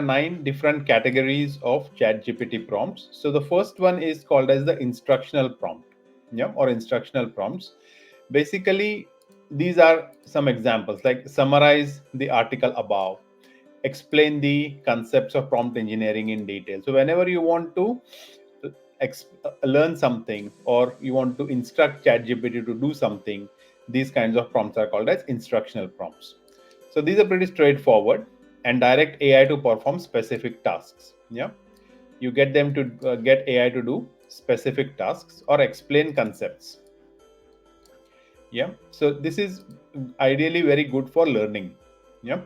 9 different categories of ChatGPT prompts. So the first one is called as the instructional prompt, yeah, or instructional prompts. Basically, these are some examples like summarize the article above, explain the concepts of prompt engineering in detail. So whenever you want to learn something or you want to instruct ChatGPT to do something, these kinds of prompts are called as instructional prompts. So these are pretty straightforward and direct AI to perform specific tasks. Yeah, you get them to get AI to do specific tasks or explain concepts. Yeah, so this is ideally very good for learning. Yeah.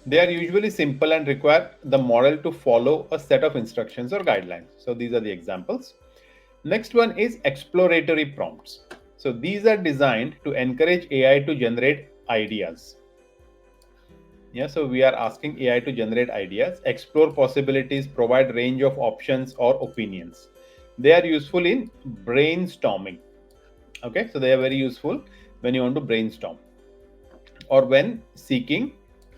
They are usually simple and require the model to follow a set of instructions or guidelines. So these are the examples. Next one is exploratory prompts. So these are designed to encourage AI to generate ideas. Yeah, so we are asking AI to generate ideas, explore possibilities, provide range of options or opinions. They are useful in brainstorming. Okay, so they are very useful when you want to brainstorm or when seeking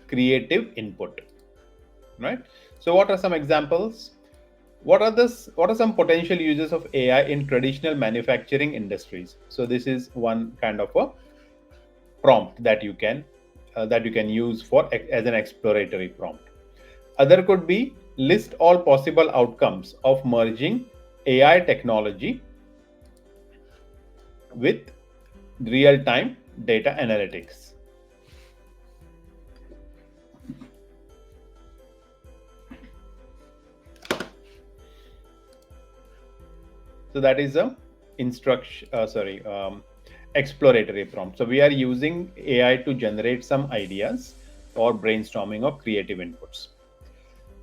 creative input. Right? So what are some examples? What are some potential uses of AI in traditional manufacturing industries? So this is one kind of a prompt that you can use for as an exploratory prompt. Other could be list all possible outcomes of merging AI technology with real-time data analytics. So that is a exploratory prompt. So we are using AI to generate some ideas or brainstorming of creative inputs.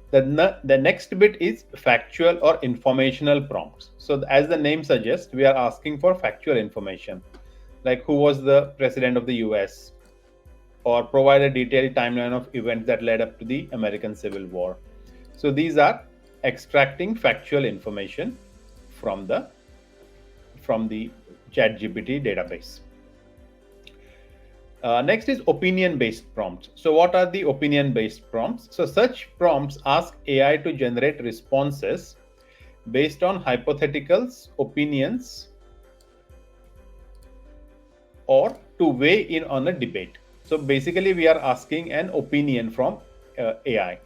The next bit is factual or informational prompts. So as the name suggests, we are asking for factual information, like who was the president of the US, or provide a detailed timeline of events that led up to the American Civil War. So these are extracting factual information from the ChatGPT database. Next is opinion-based prompts. So what are the opinion-based prompts? So such prompts ask AI to generate responses based on hypotheticals, opinions, or to weigh in on a debate. So basically, we are asking an opinion from AI.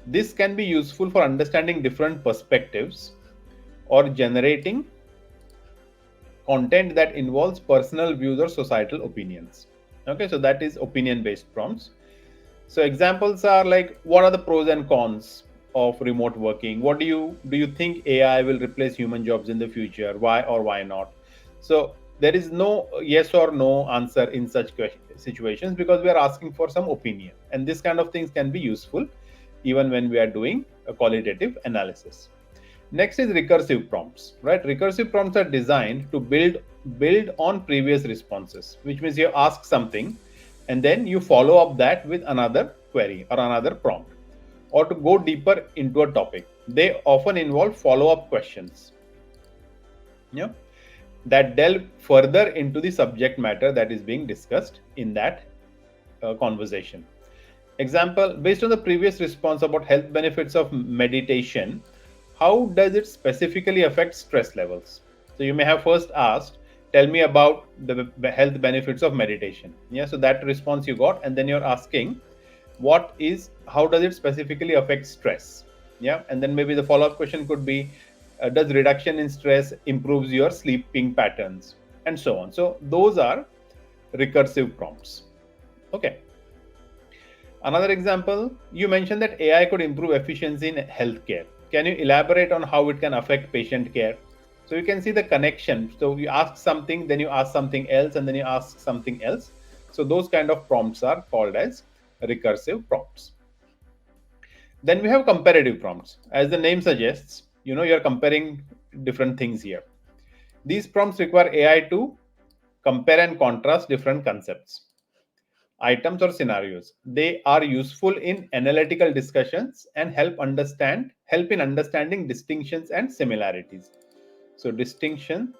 This can be useful for understanding different perspectives or generating content that involves personal views or societal opinions. Okay, so that is opinion-based prompts. So examples are like, what are the pros and cons of remote working? What do you think AI will replace human jobs in the future? Why or why not? So there is no yes or no answer in such situations because we are asking for some opinion, and this kind of things can be useful even when we are doing a qualitative analysis. Next is recursive prompts, right? Recursive prompts are designed to build on previous responses, which means you ask something and then you follow up that with another query or another prompt, or to go deeper into a topic. They often involve follow-up questions, yeah, that delve further into the subject matter that is being discussed in that conversation. Example, based on the previous response about health benefits of meditation, how does it specifically affect stress levels? So you may have first asked, tell me about the health benefits of meditation. Yeah, so that response you got, and then you're asking, how does it specifically affect stress? Yeah, and then maybe the follow-up question could be, does reduction in stress improves your sleeping patterns, and so on. So those are recursive prompts. Okay. Another example, you mentioned that AI could improve efficiency in healthcare. Can you elaborate on how it can affect patient care? So you can see the connection. So you ask something, then you ask something else, and then you ask something else. So those kind of prompts are called as recursive prompts. Then we have comparative prompts. As the name suggests, you're comparing different things here. These prompts require AI to compare and contrast different concepts, items, or scenarios. They are useful in analytical discussions and help in understanding distinctions and similarities. So distinction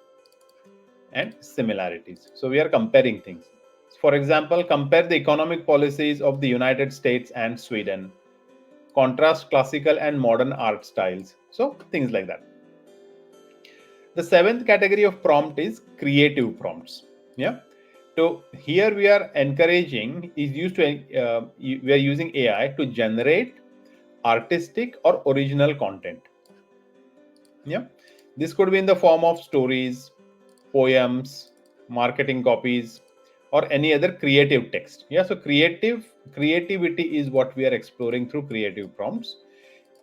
and similarities. So we are comparing things. For example, compare the economic policies of the United States and Sweden. Contrast classical and modern art styles. So things like that. The seventh category of prompt is creative prompts. Yeah. So here we are encouraging is used to we are using AI to generate artistic or original content. Yeah. This could be in the form of stories, poems, marketing copies, or any other creative text. Yeah. So creativity is what we are exploring through creative prompts.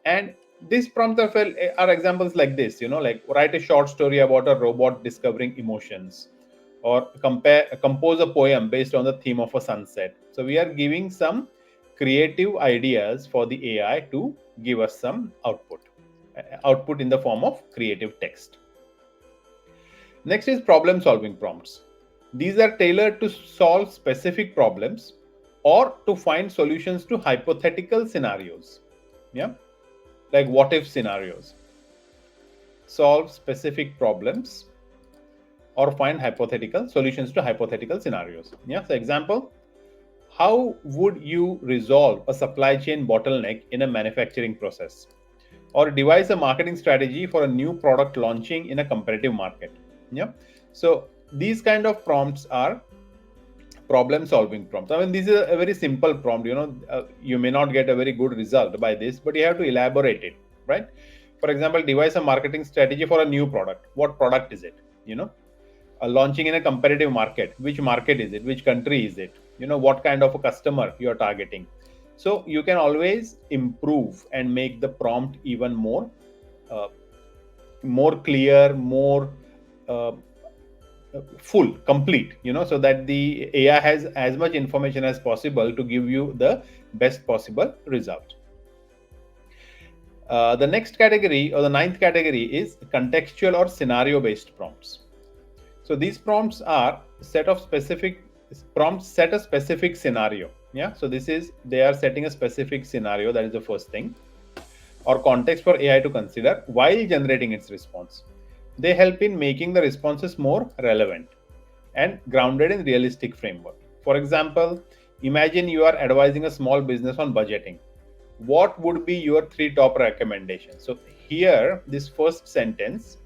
And these prompts are examples like this, like write a short story about a robot discovering emotions, or compose a poem based on the theme of a sunset. So we are giving some creative ideas for the AI to give us some output in the form of creative text. Next is problem solving prompts. These are tailored to solve specific problems or to find solutions to hypothetical scenarios. Yeah, like what if scenarios. Solve specific problems or find hypothetical solutions to hypothetical scenarios. Yeah, so example, how would you resolve a supply chain bottleneck in a manufacturing process, or devise a marketing strategy for a new product launching in a competitive market? Yeah, so these kind of prompts are problem solving prompts. I mean, this is a very simple prompt. You may not get a very good result by this, but you have to elaborate it, right? For example, devise a marketing strategy for a new product. What product is it? Launching in a competitive market. Which market is it? Which country is it? What kind of a customer you are targeting? So you can always improve and make the prompt even uh, more clear, more uh, full, complete, so that the AI has as much information as possible to give you the best possible result. The next category, or the ninth category, is contextual or scenario based prompts. So these prompts are set a specific scenario. Yeah, so they are setting a specific scenario. That is the first thing, or context for AI to consider while generating its response. They help in making the responses more relevant and grounded in realistic framework. For example, imagine you are advising a small business on budgeting. What would be your 3 top recommendations? So here, this first sentence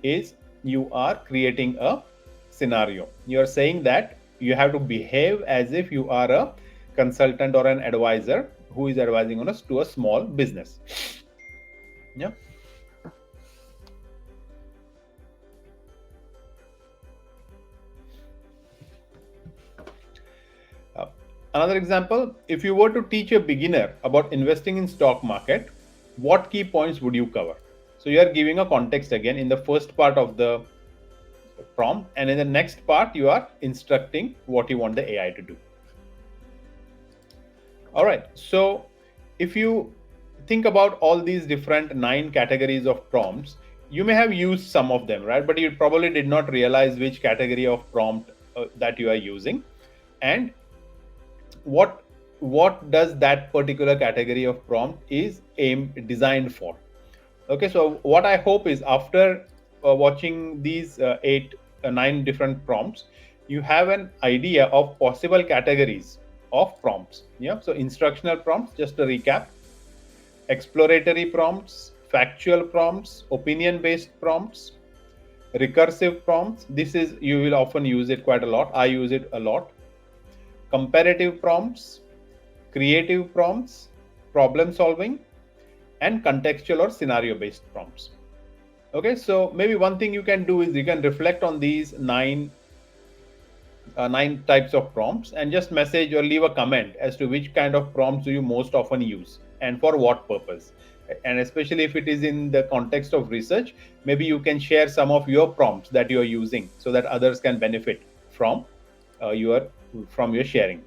is you are creating a scenario. You are saying that you have to behave as if you are a consultant or an advisor who is advising on us to a small business. Yeah. Another example, if you were to teach a beginner about investing in stock market, what key points would you cover? So you are giving a context again in the first part of the prompt, and in the next part you are instructing what you want the AI to do. All right, so if you think about all these different 9 categories of prompts, you may have used some of them, right? But you probably did not realize which category of prompt that you are using, and what does that particular category of prompt is designed for. Okay, so what I hope is after watching these 9 different prompts, you have an idea of possible categories of prompts. Yeah, so instructional prompts, just a recap: exploratory prompts, factual prompts, opinion based prompts, recursive prompts. This is, you will often use it quite a lot. I use it a lot. Comparative prompts, creative prompts, problem solving, and contextual or scenario based prompts. Okay, so maybe one thing you can do is you can reflect on these 9 types of prompts and just message or leave a comment as to which kind of prompts do you most often use and for what purpose. And especially if it is in the context of research, maybe you can share some of your prompts that you are using so that others can benefit from your sharing.